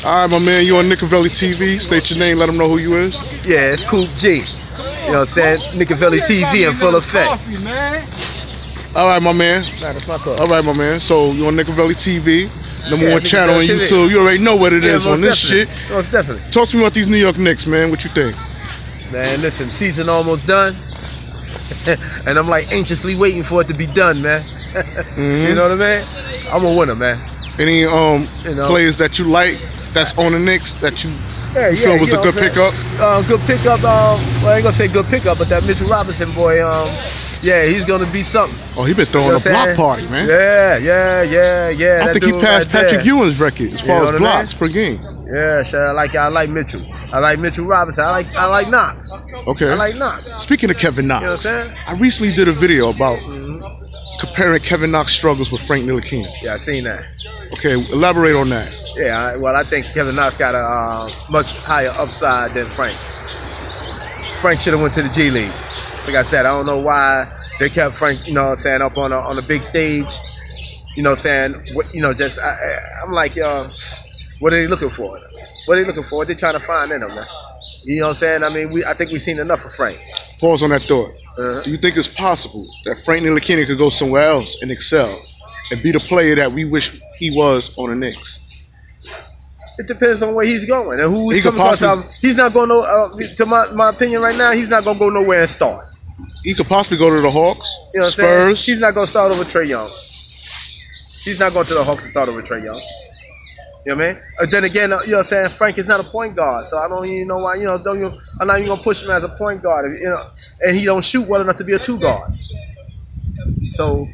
All right, my man, you on Ntilkina TV. State your name, let them know who you is. Yeah, it's Coop G. You know what I'm saying? Ntilkina TV in full effect. All right, my man. Nah, that's my thought. All right, my man. So you on Ntilkina TV, number one channel on TV. YouTube. You already know what it is on this shit. Most definitely. Talk to me about these New York Knicks, man. What you think? Man, listen, season almost done. And I'm like anxiously waiting for it to be done, man. You know what I mean? I'm a winner, man. Any players that you like that's on the Knicks that you feel was a good pickup? Good pickup. Well, I ain't gonna say good pickup, but that Mitchell Robinson boy, yeah, he's gonna be something. Oh, he been throwing a block party, man. Yeah. I think he passed Patrick Ewing's record as far as blocks per game. Yeah, sure. I like Mitchell. I like Mitchell Robinson. I like Knox. Okay. I like Knox. Speaking of Kevin Knox, you know what I'm saying? I recently did a video about comparing Kevin Knox struggles with Frank Ntilkina. Yeah, I seen that. Okay, elaborate on that. Yeah, well, I think Kevin Knox got a much higher upside than Frank. Frank should have went to the G League. Like I said, I don't know why they kept Frank, you know what I'm saying, up on a big stage. You know what I'm saying? Just I'm like, what are they looking for? What are they looking for? What they trying to find in him, man? You know what I'm saying? I mean, I think we've seen enough of Frank. Pause on that thought. Do you think it's possible that Frank Ntilkina could go somewhere else and excel and be the player that we wish he was on the Knicks? It depends on where he's going and who he's coming across. He's not going to my opinion right now, he's not going to go nowhere and start. He could possibly go to the Hawks, you know what Spurs. He's not going to start over Trae Young. He's not going to the Hawks and start over Trae Young. You know what I mean? Then again, you know what I'm saying, Frank is not a point guard, so I don't even know why, I'm not even going to push him as a point guard, and he don't shoot well enough to be a two guard. So,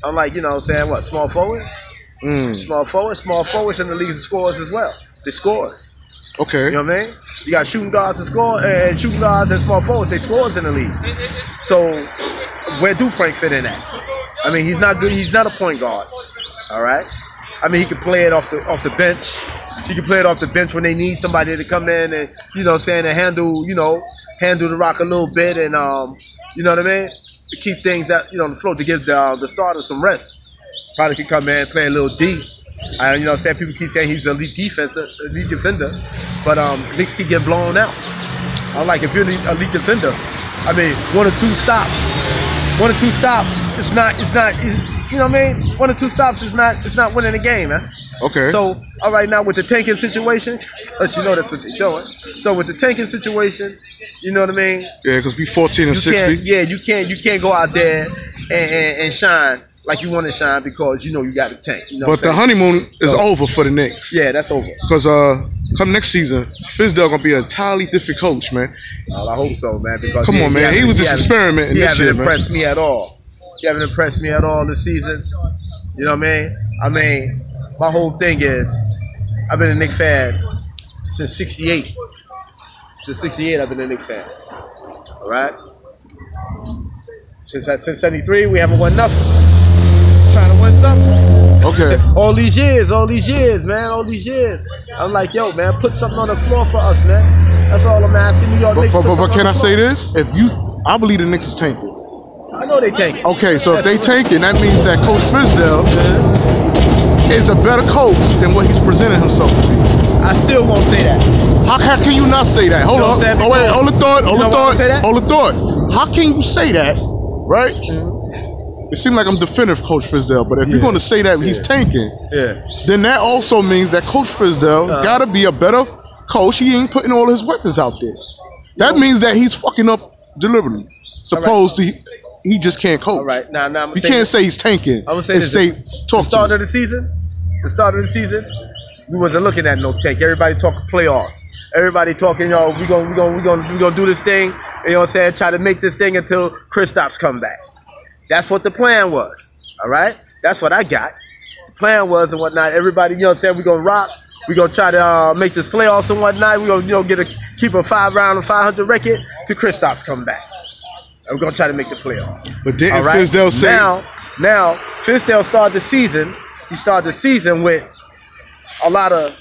I'm like, you know what I'm saying, what, small forward? Small forwards in the league scores as well. They scores. Okay. You know what I mean? You got shooting guards and shooting guards and small forwards, they scores in the league. So, where do Frank fit in at? I mean, he's not good, he's not a point guard. All right? I mean, he can play it off the bench. He can play it off the bench when they need somebody to come in and, you know what I'm saying, and handle the rock a little bit and, you know what I mean? To keep things on the floor, to give the starters some rest. Probably could come in and play a little D. You know what I'm saying? People keep saying he's an elite defender, but Knicks keep getting blown out. I'm like, if you're an elite defender, I mean, one or two stops, it's not, you know what I mean? One or two stops is not winning the game, man. Okay. So, all right, now with the tanking situation, because you know that's what they're doing. So with the tanking situation, you know what I mean? Yeah, because we 14 and 60. You can't go out there and shine like you want to shine because you know you got a tank. You know but the honeymoon is over for the Knicks. Yeah, that's over. Because come next season, Fizdale gonna be an entirely different coach, man. Well, I hope so, man. Because come on, man, he was just experimenting. He this year, haven't impressed me at all. He haven't impressed me at all this season. You know what I mean? I mean, my whole thing is, I've been a Knicks fan since '68. Since '68, I've been a Knicks fan. All right. Since '73, we haven't won nothing. Trying to win something. Okay. all these years, man, all these years. I'm like, yo, man, put something on the floor for us, man. That's all I'm asking. New York Knicks. But can I say this? I believe the Knicks is tanking. I know they tanking. Okay, so if they tanking, that means that Coach Fizdale is a better coach than what he's presented himself to be. I still won't say that. How can you not say that? Hold on. Oh wait, hold the thought. How can you say that? Right? It seems like I'm defending Coach Fizdale, but if you're going to say that he's tanking, then that also means that Coach Fizdale got to be a better coach. He ain't putting all his weapons out there. That means that he's fucking up deliberately. Supposed to, he just can't coach. All right, now you can't say he's tanking. I'm gonna say this. The start of the season, we wasn't looking at no tank. Everybody talking playoffs. Everybody talking, yo, we gonna do this thing. You know what I'm saying? Try to make this thing until Kristaps come back. That's what the plan was. All right, that's what I got. The plan was and whatnot. Everybody, you know what I'm saying? We gonna rock. We gonna try to make this playoffs and whatnot. We gonna keep a 5-round or 500 record till Kristaps come back. And we're gonna try to make the playoffs. But didn't Fizdale say now Fizdale started the season. He started the season with a lot of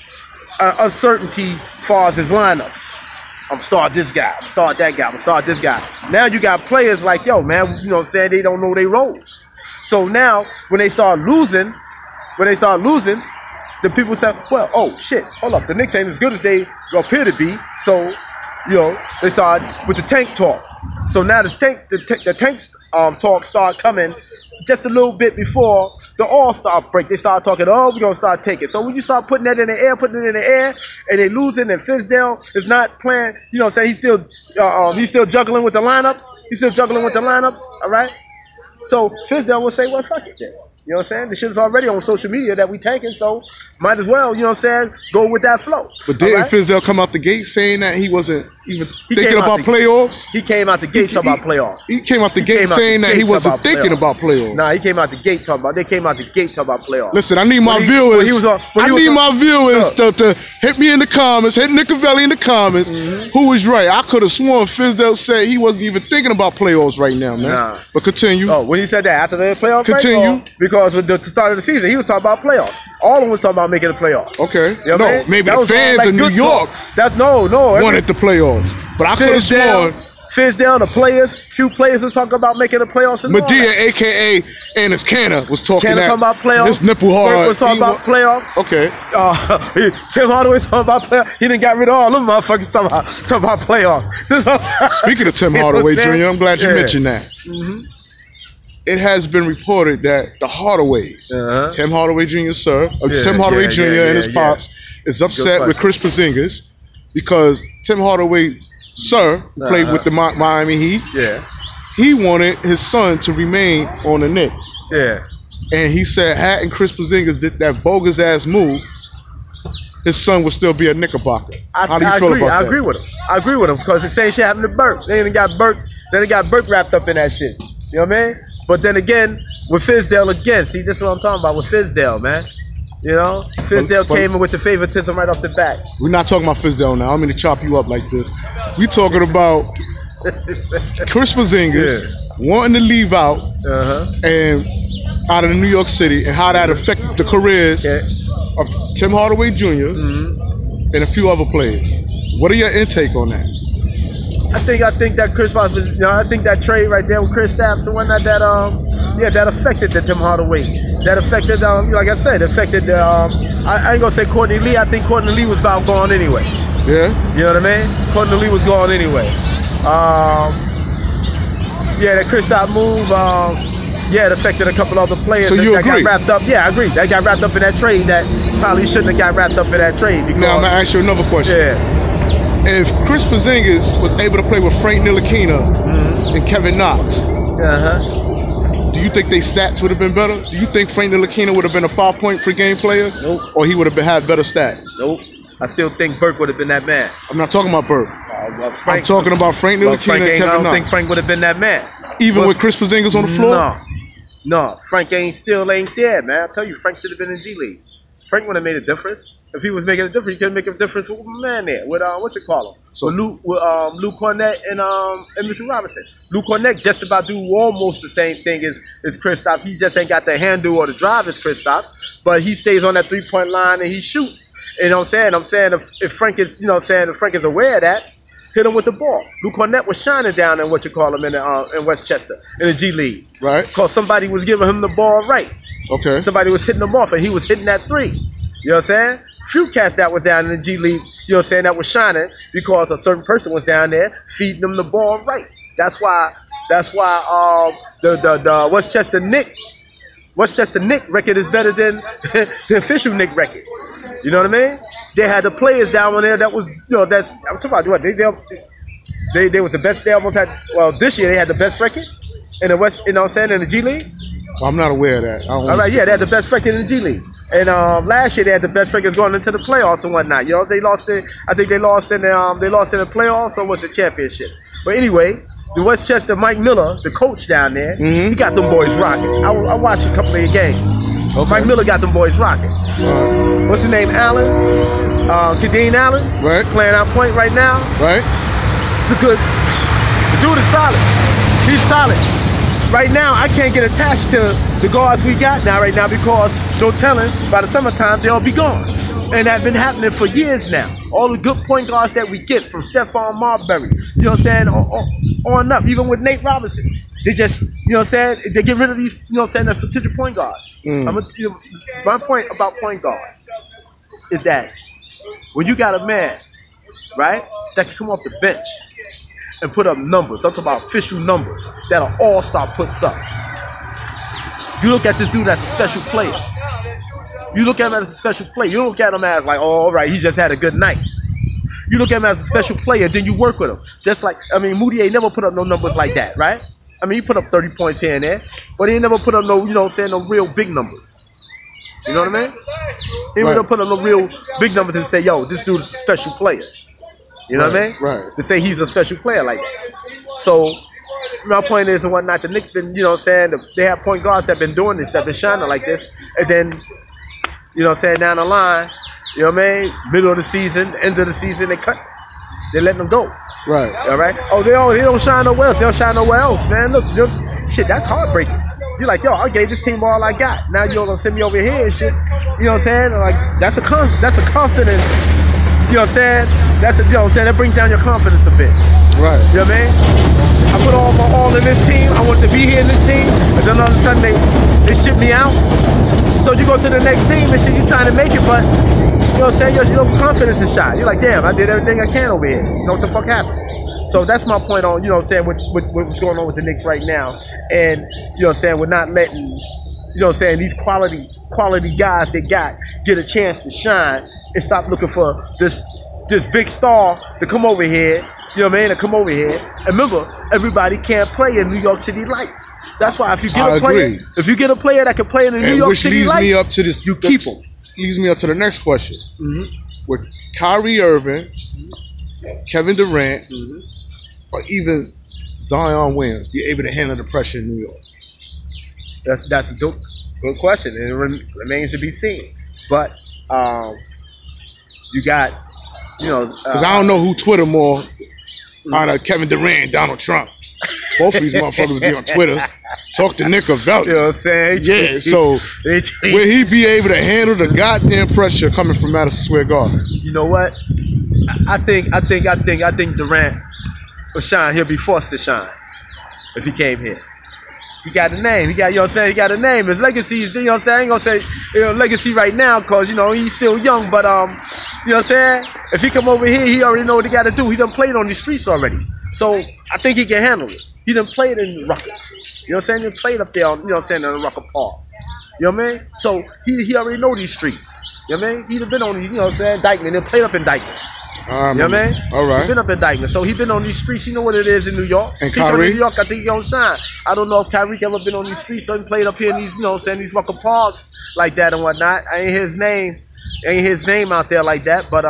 uncertainty as far as his lineups. I'm start this guy. I'm start that guy. I'm start this guy. Now you got players like, yo, man, you know what I'm saying? They don't know their roles. So now when they start losing, the people say, well, oh shit, hold up, the Knicks ain't as good as they appear to be. So, they start with the tank talk. So now the tank talk start coming just a little bit before the All-Star break. They start talking, oh, we're going to start taking. So when you start putting that in the air, and they losing, and Fizdale is not playing, say he's still juggling with the lineups. All right? So Fizdale will say, well, fuck it then. You know what I'm saying? The shit is already on social media that we tanking, so might as well, go with that flow. But didn't Fizdale come out the gate saying that he wasn't even thinking about playoffs? He came out the gate talking about playoffs. He came out the gate saying that he wasn't thinking about playoffs. Nah, he came out the gate talking about. They came out the gate talking about playoffs. Listen, I need my viewers. I need my viewers to hit me in the comments, hit Nickavelli in the comments. Who was right? I could have sworn Fizdale said he wasn't even thinking about playoffs right now, man. Nah. But continue. Oh, when he said that after the playoff break? Continue. Because with the start of the season, he was talking about playoffs. All of them was talking about making the playoffs. Okay. You know maybe the fans in New York wanted the playoffs. But I could have sworn Fizdale, the players, few players was talking about making the playoffs. And Medea, a.k.a. Khanna, was talking about playoffs. This nipple hard. Burke was talking about playoffs. Okay. Tim Hardaway was talking about playoffs. He didn't get rid of all them motherfuckers talking about playoffs. Speaking of Tim Hardaway Jr., I'm glad you mentioned that. It has been reported that the Hardaways, Tim Hardaway Jr., Tim Hardaway Jr. and his pops, is upset with Chris Porzingis because Tim Hardaway, who played with the Miami Heat, he wanted his son to remain on the Knicks. Yeah. And he said, hadn't Chris Porzingis did that bogus ass move, his son would still be a Knickerbocker. How do you feel about that? I agree with him. I agree with him because the same shit happened to Burke. They got Burke wrapped up in that shit. You know what I mean? But then again, with Fizdale see, this is what I'm talking about with Fizdale, man. Fizdale came in with the favoritism right off the bat. We're not talking about Fizdale now. I'm going to chop you up like this. We're talking about Chris Porzingis wanting to leave out and out of New York City and how that affected the careers of Tim Hardaway Jr. And a few other players. What are your intake on that? I think that Chris Paul was, I think that trade right there with Chris Stapps and whatnot, that affected the Tim Hardaway. That affected, like I said, affected the, I ain't gonna say Courtney Lee. I think Courtney Lee was about gone anyway. Yeah. You know what I mean? Courtney Lee was gone anyway. That Chris Stapps move, it affected a couple other players that got wrapped up. Yeah, I agree. That got wrapped up in that trade that probably shouldn't have got wrapped up in that trade. Because, now I'm gonna ask you another question. Yeah. If Chris Porzingis was able to play with Frank Ntilkina and Kevin Knox, do you think their stats would have been better? Do you think Frank Ntilkina would have been a 5-point per game player? Nope. Or he would have had better stats? Nope. I still think Burke would have been that man. I'm not talking about Burke. I'm talking about Frank Ntilkina and Kevin Knox. I don't think Frank would have been that man. Even with Chris Porzingis on the floor? No. Frank still ain't there, man. I tell you, Frank should have been in G League. Frank would have made a difference. If he was making a difference, he could make a difference with my man there. With with Lou Cornett and Mitchell Robinson. Lou Cornett just about do almost the same thing as Chris Stapps. He just ain't got the handle or the drive as Chris Stapps, but he stays on that 3-point line and he shoots. You know what I'm saying? If Frank is, if Frank is aware of that, hit him with the ball. Lou Cornett was shining down in in Westchester in the G League, right? Because somebody was giving him the ball right. Okay. Somebody was hitting him off and he was hitting that 3. You know what I'm saying? Few cats that was down in the G League, you know what I'm saying, that was shining because a certain person was down there feeding them the ball right. That's why the Westchester Knick record is better than the official Knick record. You know what I mean? They had the players down there that was, I'm talking about what they was the best. They almost had, this year they had the best record in the West, you know what I'm saying, in the G League. I'm not aware of that. All right, they had the best record in the G League. And last year they had the best records going into the playoffs and whatnot. They lost it. I think they lost in the playoffs or was it championship? But anyway, the Westchester Mike Miller, the coach down there, he got them boys rocking. I watched a couple of your games. Okay. Mike Miller got them boys rocking. What's his name? Allen? Kadeem Allen? Right. Playing our point right now. Right. It's a good. The dude is solid. He's solid. Right now, I can't get attached to the guards we got right now because no telling, by the summertime, they'll be gone. And that's been happening for years now. All the good point guards that we get from Stephon Marbury, you know what I'm saying, on up, even with Nate Robinson. They just, you know what I'm saying, they get rid of these, you know what I'm saying, the potential point guards. My point about point guards. is that when you got a man, right, that can come off the bench and put up numbers, I'm talking about official numbers that an all-star puts up. You look at this dude as a special player. You look at him as a special player. You don't look at him as like, oh, all right, he just had a good night. You look at him as a special player, then you work with him. Just like, I mean, Moutier never put up no numbers like that, right? I mean, he put up 30 points here and there, but he never put up no, you know what I'm saying, no real big numbers. You know what I mean? He never put up no real big numbers and say, yo, this dude is a special player. You know what I mean? Right. To say he's a special player like that. So, my point is and whatnot, the Knicks been, you know what I'm saying, they have point guards that been doing this, that been shining like this, and then, you know what I'm saying, down the line, you know what I mean, middle of the season, end of the season, they cut. They letting them go. Right. All right? Oh, they don't shine nowhere else. They don't shine nowhere else, man. Look, shit, that's heartbreaking. You're like, yo, I gave this team all I got. Now you're gonna send me over here and shit. You know what I'm saying? Like, that's a confidence. You know what I'm saying? You know what I'm saying? That brings down your confidence a bit. Right. You know what I mean? I put all my all in this team. I wanted to be here in this team. And then all of a sudden they ship me out. So you go to the next team and shit, you're trying to make it, but you know what I'm saying? Your confidence is shot. You're like, damn, I did everything I can over here. You know what the fuck happened? So that's my point on, you know what I'm saying, with what's going on with the Knicks right now. And, you know what I'm saying, we're not letting, you know what I'm saying, these quality guys they got get a chance to shine and stop looking for this big star to come over here, you know what I mean, to come over here. And remember, everybody can't play in New York City lights. That's why if you get a player that can play in the New York City lights, you keep them. Leads me up to the next question. With Kyrie Irving, Kevin Durant, or even Zion Williams be able to handle the pressure in New York? That's a good question, and it remains to be seen. But you got, you know, because I don't know who Twitter more out of Kevin Durant and Donald Trump. Both of these motherfuckers be on Twitter. Talk to Nick about it. You know what I'm saying? Yeah, so will he be able to handle the goddamn pressure coming from Madison Square Garden? You know what? I think Durant will shine. He'll be forced to shine if he came here. He got a name. He got, you know what I'm saying? He got a name. His legacy is, you know what I'm saying? I ain't gonna say, you know, legacy right now because, you know, he's still young, but you know what I'm saying? If he come over here, he already know what he got to do. He done played on the streets already. So I think he can handle it. He done played in Ruckus. You know what I'm saying? He played up there on, you know what I'm saying, in the Rucker Park. You know what I mean? So he already know these streets. You know what I mean? He done been on these, you know what I'm saying, Dykeman, and played up in Dykeman. You know what I mean? All right. He been up in Dykeman. So he been on these streets. He know what it is in New York. And he from Kyrie? New York, I think he don't shine. I don't know if Kyrie ever been on these streets. So he played up here in these, you know what I'm saying, these Rucker Parks like that and whatnot. I ain't his name out there like that. But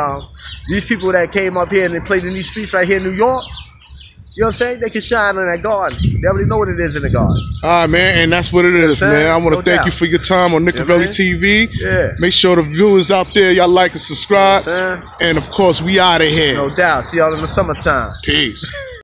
these people that came up here and they played in these streets right here in New York, you know what I'm saying? They can shine in that garden. They already know what it is in the garden. All right, man, and that's what it is, man. I want to thank you for your time on Nickavelli TV. Yeah. Make sure the viewers out there, y'all like and subscribe. And, of course, we out of here. No doubt. See y'all in the summertime. Peace.